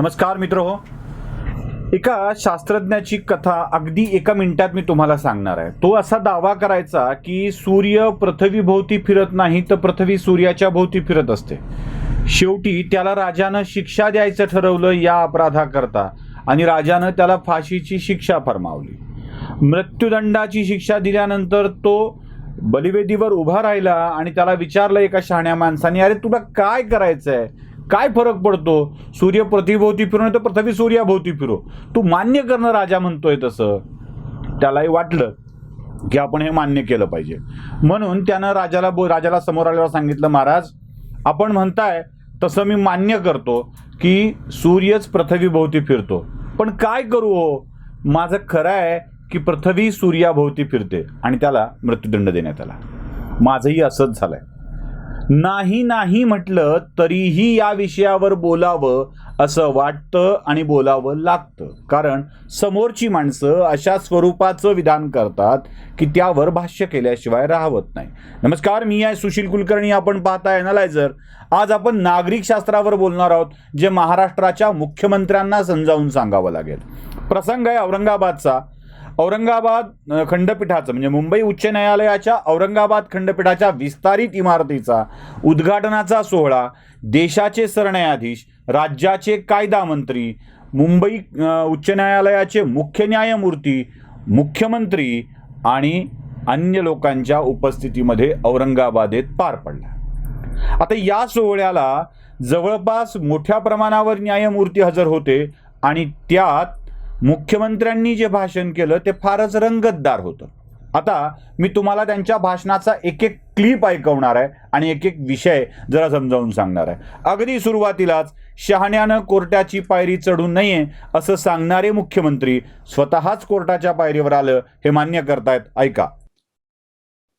नमस्कार मित्र हो. एका शास्त्रज्ञाची कथा अगदी एका मिनिटात मी तुम्हाला सांगणार आहे. तो असा दावा करायचा की सूर्य पृथ्वीभोवती फिरत नाही तर पृथ्वी सूर्याच्या भोवती फिरत असते. शेवटी त्याला राजानं शिक्षा द्यायचं ठरवलं या अपराधाकरता आणि राजानं त्याला फाशीची शिक्षा फरमावली. मृत्यूदंडाची शिक्षा दिल्यानंतर तो बलिवेदीवर उभा राहिला आणि त्याला विचारलं एका शहाण्या माणसाने, अरे तुला काय करायचंय, काय फरक पडतो, सूर्य पृथ्वीभोवती फिरू नाही तर पृथ्वी सूर्याभोवती फिरो, तू मान्य करणं राजा म्हणतोय तसं. त्यालाही वाटलं की आपण हे मान्य केलं पाहिजे, म्हणून त्यानं राजाला समोर आल्यावर सांगितलं, महाराज आपण म्हणताय तसं मी मान्य करतो की सूर्यच पृथ्वीभोवती फिरतो, पण काय करू हो, माझं खरं आहे की पृथ्वी सूर्याभोवती फिरते. आणि त्याला मृत्यूदंड देण्यात आला. माझंही असंच झालंय. नाही नाही म्हटलं तरीही या विषयावर बोलावं असं वाटतं आणि बोलावं लागतं, कारण समोरची माणसं अशा स्वरूपाचं विधान करतात की त्यावर भाष्य केल्याशिवाय राहवत नाही. नमस्कार, मी आहे सुशील कुलकर्णी, आपण पाहताय एनालायझर. आज आपण नागरिक शास्त्रावर बोलणार आहोत, जे महाराष्ट्राच्या मुख्यमंत्र्यांना समजावून सांगावं लागेल. प्रसंग आहे औरंगाबादचा. औरंगाबाद खंडपीठाचं म्हणजे मुंबई उच्च न्यायालयाच्या औरंगाबाद खंडपीठाच्या विस्तारित इमारतीचा उद्घाटनाचा सोहळा देशाचे सरन्यायाधीश, राज्याचे कायदा मंत्री, मुंबई उच्च न्यायालयाचे मुख्य न्यायमूर्ती, मुख्यमंत्री आणि अन्य लोकांच्या उपस्थितीमध्ये औरंगाबादेत पार पडला. आता या सोहळ्याला जवळपास मोठ्या प्रमाणावर न्यायमूर्ती हजर होते आणि त्यात मुख्यमंत्र्यांनी जे भाषण केलं ते फारच रंगतदार होतं. आता मी तुम्हाला त्यांच्या भाषणाचा एक एक क्लिप ऐकवणार आहे आणि एक एक विषय जरा समजावून सांगणार आहे. अगदी सुरुवातीलाच शहाण्यानं कोर्टाची पायरी चढू नये असं सांगणारे मुख्यमंत्री स्वतःच कोर्टाच्या पायरीवर आलं हे मान्य करतायत. ऐका.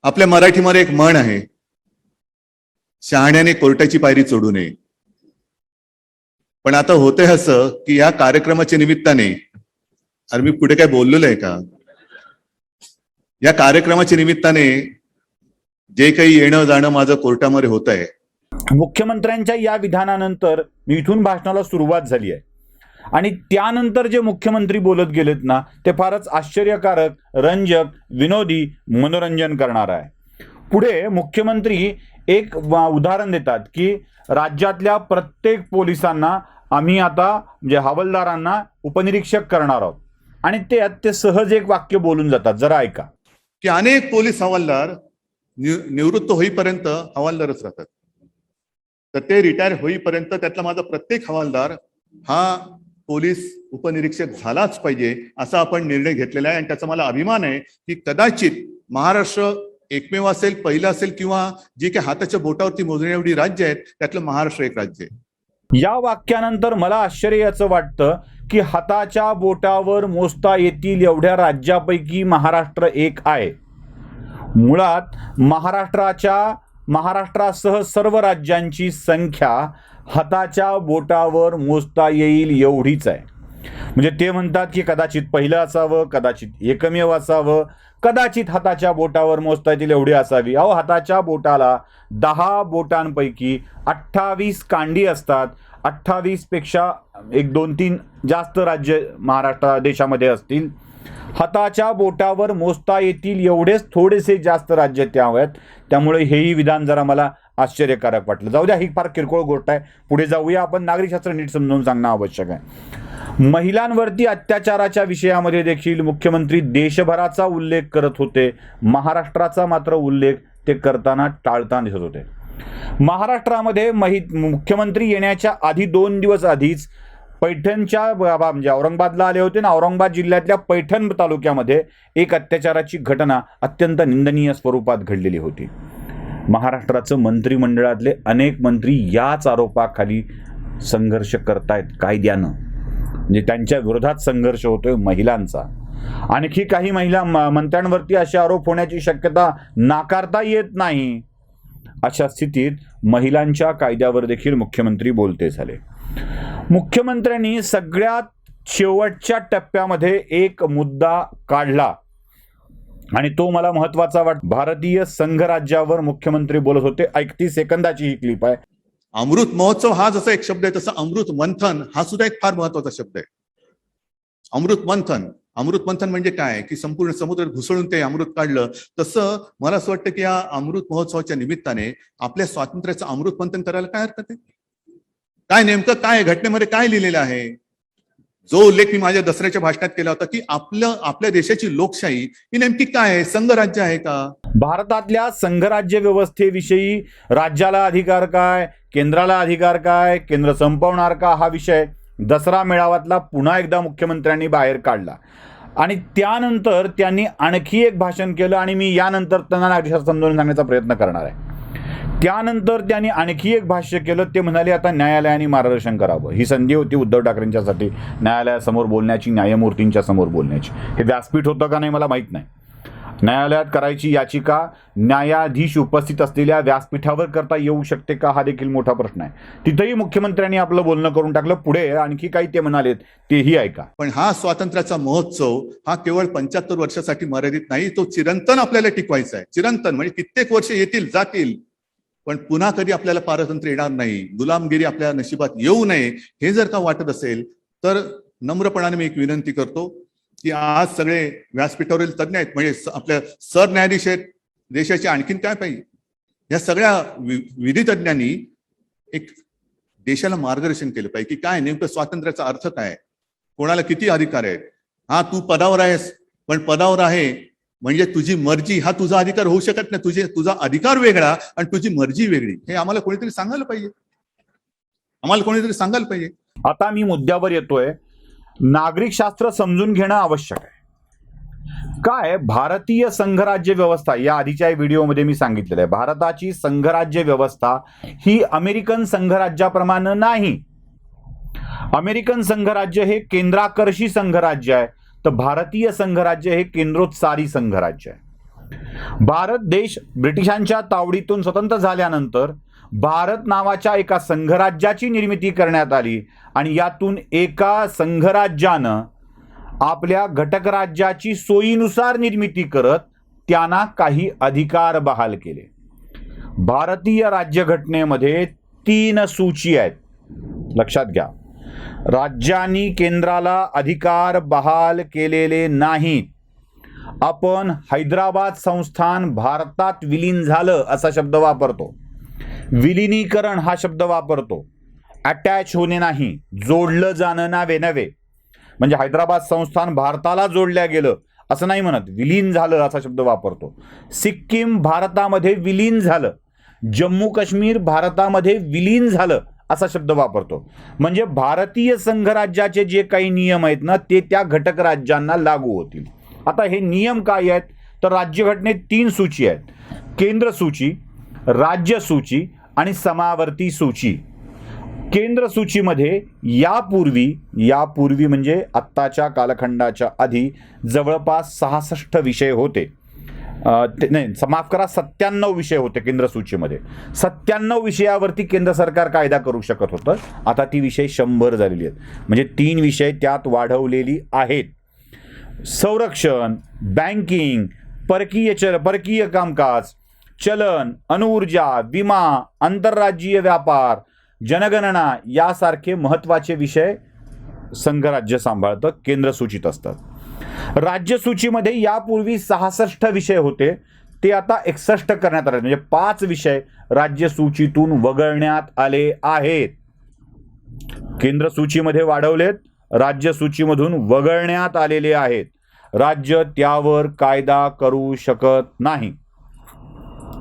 आपल्या मराठीमध्ये एक म्हण आहे, शहाण्याने कोर्टाची पायरी चढू नये. पण आता होतंय असं की या कार्यक्रमाच्या निमित्ताने, अरे मी पुढे काय बोललेलो आहे का, या कार्यक्रमाच्या निमित्ताने जे काही येणं जाणं माझं कोर्टामध्ये होत आहे. मुख्यमंत्र्यांच्या या विधानानंतर मी इथून भाषणाला सुरुवात झाली आहे आणि त्यानंतर जे मुख्यमंत्री बोलत गेलेत ना ते फारच आश्चर्यकारक, रंजक, विनोदी, मनोरंजन करणार आहे. पुढे मुख्यमंत्री एक उदाहरण देतात की राज्यातल्या प्रत्येक पोलिसांना आम्ही आता म्हणजे हवालदारांना उपनिरीक्षक करणार आहोत आणि ते सहज एक वाक्य बोलून जातात. जरा ऐका. की अनेक पोलीस हवालदार निवृत्त होईपर्यंत हवालदारच राहतात, तर ते रिटायर होईपर्यंत त्यातला माझा प्रत्येक हवालदार हा पोलीस उपनिरीक्षक झालाच पाहिजे असा आपण निर्णय घेतलेला आहे. आणि त्याचा मला अभिमान आहे की कदाचित महाराष्ट्र एकमेव असेल, पहिलं असेल, किंवा जे काही हाताच्या बोटावरती मोजण्या एवढी राज्य आहेत त्यातलं महाराष्ट्र एक राज्य आहे. या वाक्यानंतर मला आश्चर्याचं वाटतं की हाताच्या बोटावर मोजता येतील एवढ्या राज्यापैकी महाराष्ट्र एक आहे. मुळात महाराष्ट्रासह सर्व राज्यांची संख्या हाताच्या बोटावर मोजता येईल एवढीच आहे. म्हणजे ते म्हणतात की कदाचित पहिलं असावं, कदाचित एकमेव असावं, कदाचित हाताच्या बोटावर मोजता येतील एवढी असावी. अहो, हाताच्या बोटाला 10 बोटांपैकी 28 कांडी असतात. 28 पेक्षा 1, 2, 3 जास्त राज्य महाराष्ट्र देशामध्ये असतील. हाताच्या बोटावर मोजता येतील एवढेच थोडेसे जास्त राज्य त्यावेळेत. त्यामुळे हेही विधान जरा मला आश्चर्यकारक वाटलं. जाऊ द्या, ही फार किरकोळ गोष्ट आहे. पुढे जाऊया आपण. नागरिकशास्त्र नीट समजावून सांगणं आवश्यक आहे. महिलांवरती अत्याचाराच्या विषयामध्ये देखील मुख्यमंत्री देशभराचा उल्लेख करत होते, महाराष्ट्राचा मात्र उल्लेख ते करताना टाळताना दिसत होते. महाराष्ट्रामध्ये मुख्यमंत्री येण्याच्या आधी 2 दिवस आधीच पैठणच्या म्हणजे औरंगाबादला आले होते ना, औरंगाबाद जिल्ह्यातल्या पैठण तालुक्यामध्ये एक अत्याचाराची घटना अत्यंत निंदनीय स्वरूपात घडलेली होती. महाराष्ट्राचं मंत्रिमंडळातले अनेक मंत्री याच आरोपाखाली संघर्ष करतायत कायद्यानं, म्हणजे त्यांच्या विरोधात संघर्ष होतोय महिलांचा. आणखी काही महिला मंत्र्यांवरती असे आरोप होण्याची शक्यता नाकारता येत नाही. अशा स्थितीत महिलांच्या कायद्यावर देखील मुख्यमंत्री बोलते झाले. मुख्यमंत्र्यांनी सगळ्यात शेवटच्या टप्प्यामध्ये एक मुद्दा काढला आणि तो मला महत्वाचा वाटतो. भारतीय संघराज्यावर मुख्यमंत्री बोलत होते. 31 सेकंदाची ही क्लिप आहे. अमृत महोत्सव हा जसा एक शब्द आहे तसा अमृत मंथन हा सुद्धा एक फार महत्वाचा शब्द आहे. अमृत मंथन म्हणजे काय की संपूर्ण समुद्र घुसळून ते अमृत काढलं. तसं मला असं वाटतं की या अमृत महोत्सवाच्या निमित्ताने आपल्या स्वातंत्र्याचं अमृत मंथन करायला काय हरकत आहे. काय नेमकं काय घटनेमध्ये काय लिहिलेलं आहे. जो उल्लेख मी माझ्या दसऱ्याच्या भाषणात केला होता की आपल्या देशाची लोकशाही ही नेमकी काय आहे. संघराज्य आहे का. भारतातल्या संघराज्य व्यवस्थेविषयी राज्याला अधिकार काय, केंद्राला अधिकार काय, केंद्र संपवणार का, हा विषय दसरा मेळाव्यातला पुन्हा एकदा मुख्यमंत्र्यांनी बाहेर काढला. आणि त्यानंतर त्यांनी आणखी एक भाषण केलं आणि मी यानंतर त्यांना नागरिकांना समजावून सांगण्याचा प्रयत्न करणार आहे. त्यानंतर त्यांनी आणखी एक भाष्य केलं. ते म्हणाले आता न्यायालयाने मार्गदर्शन करावं. ही संधी होती उद्धव ठाकरेंच्यासाठी न्यायालयासमोर बोलण्याची, न्यायमूर्तींच्या समोर बोलण्याची. हे व्यासपीठ होतं का नाही मला माहीत नाही. न्यायालयात करायची याचिका न्यायाधीश उपस्थित असलेल्या व्यासपीठावर करता येऊ शकते का, हा देखील मोठा प्रश्न आहे. तिथेही मुख्यमंत्र्यांनी आपलं बोलणं करून टाकलं. पुढे आणखी काही ते म्हणालेत तेही ऐका. पण हा स्वातंत्र्याचा महोत्सव हा केवळ 75 वर्षासाठी मर्यादित नाही. तो चिरंतन आपल्याला टिकवायचा आहे. चिरंतन म्हणजे कित्येक वर्ष येतील जातील पण पुन्हा कधी आपल्याला पारतंत्र्य येणार नाही. गुलामगिरी आपल्या नशिबात येऊ नये हे जर का वाटत असेल तर नम्रपणाने मी एक विनंती करतो की आज सगळे व्यासपीठावरील तज्ज्ञ आहेत. म्हणजे आपल्या सरन्यायाधीश आहेत. देशाचे आणखीन काय पाहिजे. या सगळ्या विधी तज्ज्ञांनी एक देशाला मार्गदर्शन केलं पाहिजे की काय नेमकं स्वातंत्र्याचा अर्थ काय, कोणाला किती अधिकार आहेत. हा तू पदावर आहेस पण पदावर आहे म्हणजे तुझी मर्जी हा तुझा अधिकार होऊ शकत नाही. तुझा अधिकार वेगळा आणि तुझी मर्जी वेगळी. हे आम्हाला कोणीतरी सांगायला पाहिजे. आता मी मुद्द्यावर येतोय. नागरिक शास्त्र समजून घेणं आवश्यक आहे. काय भारतीय संघराज्य व्यवस्था, या आधीच्या व्हिडिओमध्ये मी सांगितलेलं आहे, भारताची संघराज्य व्यवस्था ही अमेरिकन संघराज्याप्रमाणे नाही. अमेरिकन संघराज्य हे केंद्राकर्षी संघराज्य आहे, तर भारतीय संघराज्य हे केंद्रोत्सारी संघराज्य आहे. भारत देश ब्रिटिशांच्या तावडीतून स्वतंत्र झाल्यानंतर भारत नावाच्या एका संघराज्याची निर्मिती करण्यात आली आणि यातून एका संघराज्यानं आपल्या घटक राज्याची सोयीनुसार निर्मिती करत त्यांना काही अधिकार बहाल केले. भारतीय राज्यघटनेमध्ये 3 सूची आहेत, लक्षात घ्या. राज्यांनी केंद्राला अधिकार बहाल केलेले नाहीत. आपण हैदराबाद संस्थान भारतात विलीन झालं असा शब्द वापरतो, विलिनीकरण हा शब्द वापरतो. अटॅच होणे नाही, जोडलं जाणं नव्हे. म्हणजे हैदराबाद संस्थान भारताला जोडल्या गेलं असं नाही म्हणत, विलीन झालं असा शब्द वापरतो. सिक्कीम भारतामध्ये विलीन झालं, जम्मू काश्मीर भारतामध्ये विलीन झालं असा शब्द वापरतो. म्हणजे भारतीय संघराज्याचे जे काही नियम आहेत ना ते त्या घटक राज्यांना लागू होतील. आता हे नियम काय आहेत तर राज्यघटनेत 3 सूची आहेत. केंद्र सूची, राज्य सूची आणि समावर्ती सूची. केंद्र सूचीमध्ये यापूर्वी म्हणजे आत्ताच्या कालखंडाच्या आधी जवळपास 66 विषय होते. माफ करा, 97 विषय होते केंद्र सूचीमध्ये. 97 विषयावरती केंद्र सरकार कायदा करू शकत होतं. आता ती विषय 100 झालेली आहेत. म्हणजे 3 विषय त्यात वाढवलेली आहेत. संरक्षण, बँकिंग, परकीय कामकाज, चलन, अणुऊर्जा, विमा, आंतरराज्यीय व्यापार, जनगणना यासारखे महत्त्वाचे विषय संघराज्य सांभाळतं, केंद्र सूचित असतात. राज्य सूचीमध्ये यापूर्वी 66 विषय होते, ते आता 61 करण्यात आले. म्हणजे 5 विषय राज्य सूचीतून वगळण्यात आले आहेत. केंद्र सूचीमध्ये वाढवलेत, राज्य सूचीमधून वगळण्यात आलेले आहेत. राज्य त्यावर कायदा करू शकत नाही.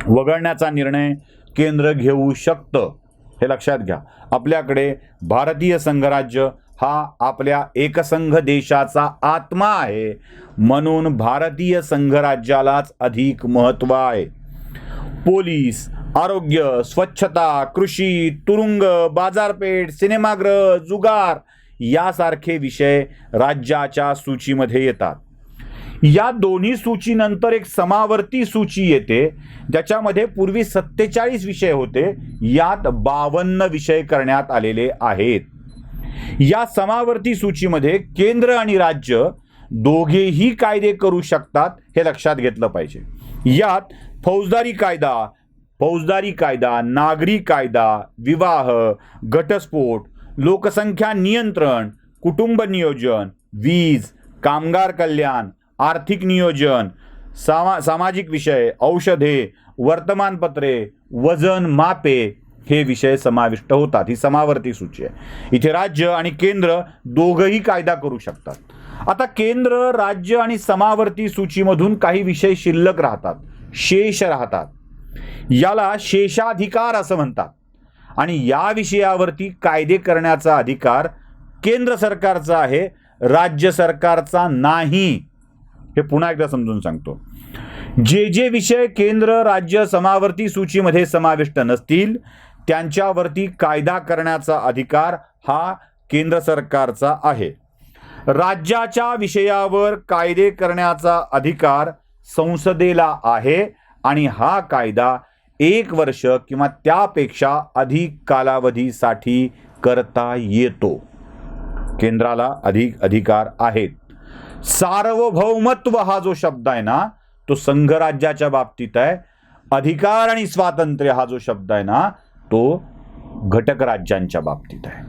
वगळण्याचा निर्णय केंद्र घेऊ शकतं, हे लक्षात घ्या. आपल्याकडे भारतीय संघराज्य हा आपल्या एकसंघ देशाचा आत्मा आहे, म्हणून भारतीय संघराज्यालाच अधिक महत्त्व आहे. पोलीस, आरोग्य, स्वच्छता, कृषी, तुरुंग, बाजारपेठ, सिनेमागृह, जुगार यासारखे विषय राज्याच्या सूचीमध्ये येतात. या दोन्ही सूचीनंतर एक समावर्ती सूची येते, ज्याच्यामध्ये पूर्वी 47 विषय होते, यात 52 विषय करण्यात आलेले आहेत. या समावर्ती सूचीमध्ये केंद्र आणि राज्य दोघेही कायदे करू शकतात, हे लक्षात घेतलं पाहिजे. यात फौजदारी कायदा, फौजदारी कायदा, नागरी कायदा, विवाह, घटस्फोट, लोकसंख्या नियंत्रण, कुटुंब नियोजन, वीज, कामगार कल्याण, आर्थिक नियोजन, सामाजिक विषय, औषधे, वर्तमानपत्रे, वजन मापे हे विषय समाविष्ट होतात. ही समावर्ती सूची आहे. इथे राज्य आणि केंद्र दोघंही कायदा करू शकतात. आता केंद्र, राज्य आणि समावर्ती सूचीमधून काही विषय शिल्लक राहतात, शेष राहतात. याला शेषाधिकार असं म्हणतात. आणि या विषयावरती कायदे करण्याचा अधिकार केंद्र सरकारचा आहे, राज्य सरकारचा नाही. हे पुन्हा एकदा समजून सांगतो. जे विषय केंद्र, राज्य, समावर्ती सूचीमध्ये समाविष्ट नसतील त्यांच्यावरती कायदा करण्याचा अधिकार हा केंद्र सरकारचा आहे. राज्याच्या विषयावर कायदे करण्याचा अधिकार संसदेला आहे आणि हा कायदा 1 वर्ष किंवा त्यापेक्षा अधिक कालावधीसाठी करता येतो. केंद्राला अधिक अधिकार आहेत. सार्वभौमत्व हा जो शब्द आहे ना तो संघराज्याच्या बाबतीत आहे. अधिकार आणि स्वातंत्र्य हा जो शब्द आहे ना तो घटक राज्यांच्या बाबतीत आहे.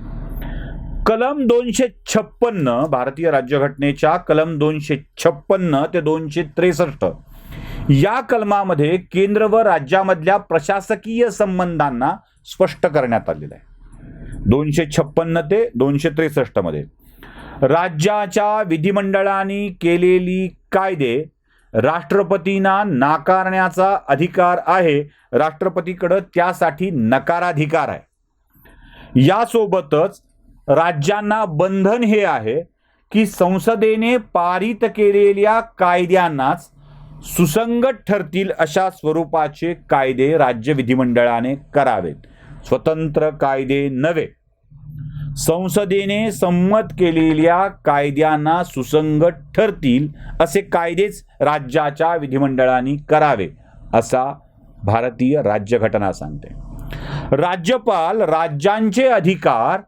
कलम 256 भारतीय राज्यघटनेच्या कलम 256 ते 263 या कलमामध्ये केंद्र व राज्यामधल्या प्रशासकीय संबंधांना स्पष्ट करण्यात आलेलं आहे. 256 ते 263 मध्ये राज्याच्या विधिमंडळाने केलेली कायदे राष्ट्रपतींना नाकारण्याचा अधिकार आहे. राष्ट्रपतीकडे त्यासाठी नकाराधिकार आहे. यासोबतच राज्यांना बंधन हे आहे की संसदेने पारित केलेल्या कायद्यांनाच सुसंगत ठरतील अशा स्वरूपाचे कायदे राज्य विधिमंडळाने करावेत, स्वतंत्र कायदे नव्हे. संसदेने संमत केलेल्या कायद्यांना सुसंगत ठरतील असे कायदेच राज्याच्या विधिमंडळाने करावे असा भारतीय राज्यघटना सांगते. राज्यपाल राज्यांचे अधिकार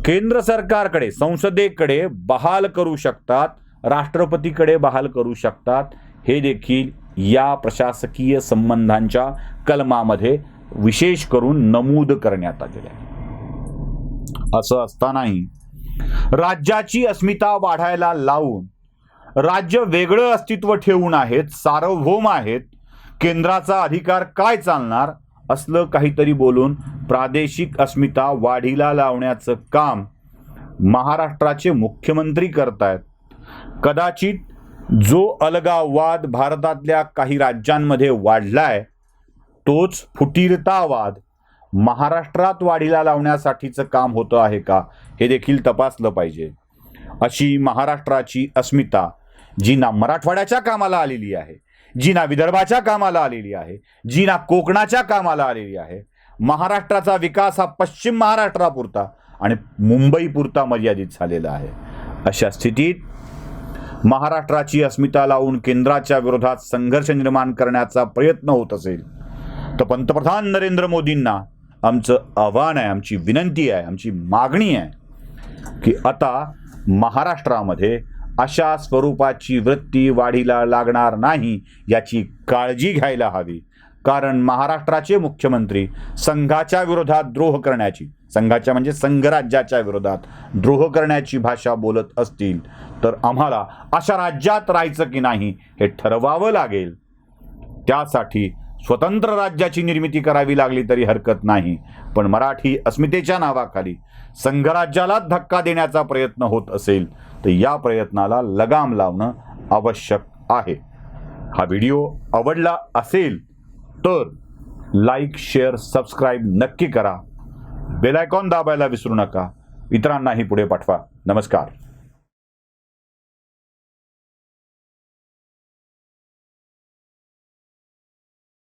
केंद्र सरकारकडे, संसदेकडे बहाल करू शकतात, राष्ट्रपतीकडे बहाल करू शकतात. हे देखील या प्रशासकीय संबंधांच्या कलमामध्ये विशेष करून नमूद करण्यात आलेले आहे. असं असतानाही राज्याची अस्मिता वाढायला लावून राज्य वेगळं अस्तित्व ठेवून आहेत, सार्वभौम आहेत, केंद्राचा अधिकार काय चालणार असलं काहीतरी बोलून प्रादेशिक अस्मिता वाढीला लावण्याचं काम महाराष्ट्राचे मुख्यमंत्री करतायत. कदाचित जो अलगाववाद भारतातल्या काही राज्यांमध्ये वाढलाय तोच फुटीरतावाद महाराष्ट्रात वाढीला लावण्यासाठीचं काम होतं आहे का हे देखील तपासलं पाहिजे. अशी महाराष्ट्राची अस्मिता जी ना मराठवाड्याच्या कामाला आलेली आहे, जी ना विदर्भाच्या कामाला आलेली आहे, जी ना कोकणाच्या कामाला आलेली आहे. महाराष्ट्राचा विकास हा पश्चिम महाराष्ट्रापुरता आणि मुंबईपुरता मर्यादित झालेला आहे. अशा स्थितीत महाराष्ट्राची अस्मिता लावून केंद्राच्या विरोधात संघर्ष निर्माण करण्याचा प्रयत्न होत असेल तर पंतप्रधान नरेंद्र मोदींना आमचं आव्हान आहे, आमची विनंती आहे, आमची मागणी आहे की आता महाराष्ट्रामध्ये अशा स्वरूपाची वृत्ती वाढीला लागणार नाही याची काळजी घ्यायला हवी. कारण महाराष्ट्राचे मुख्यमंत्री संघाच्या विरोधात द्रोह करण्याची, संघाच्या म्हणजे संघराज्याच्या विरोधात द्रोह करण्याची भाषा बोलत असतील तर आम्हाला अशा राज्यात राहायचं की नाही हे ठरवावं लागेल. त्यासाठी स्वतंत्र राज्याची निर्मिती करावी लागली तरी हरकत नाही, पण मराठी अस्मितेच्या नावाखाली संघराज्याला धक्का देण्याचा प्रयत्न होत असेल तर या प्रयत्नाला लगाम लावणं आवश्यक आहे. हा व्हिडिओ आवडला असेल तर लाईक, शेअर, सबस्क्राईब नक्की करा. बेल आयकॉन दाबायला विसरू नका. इतरांनाही पुढे पाठवा. नमस्कार.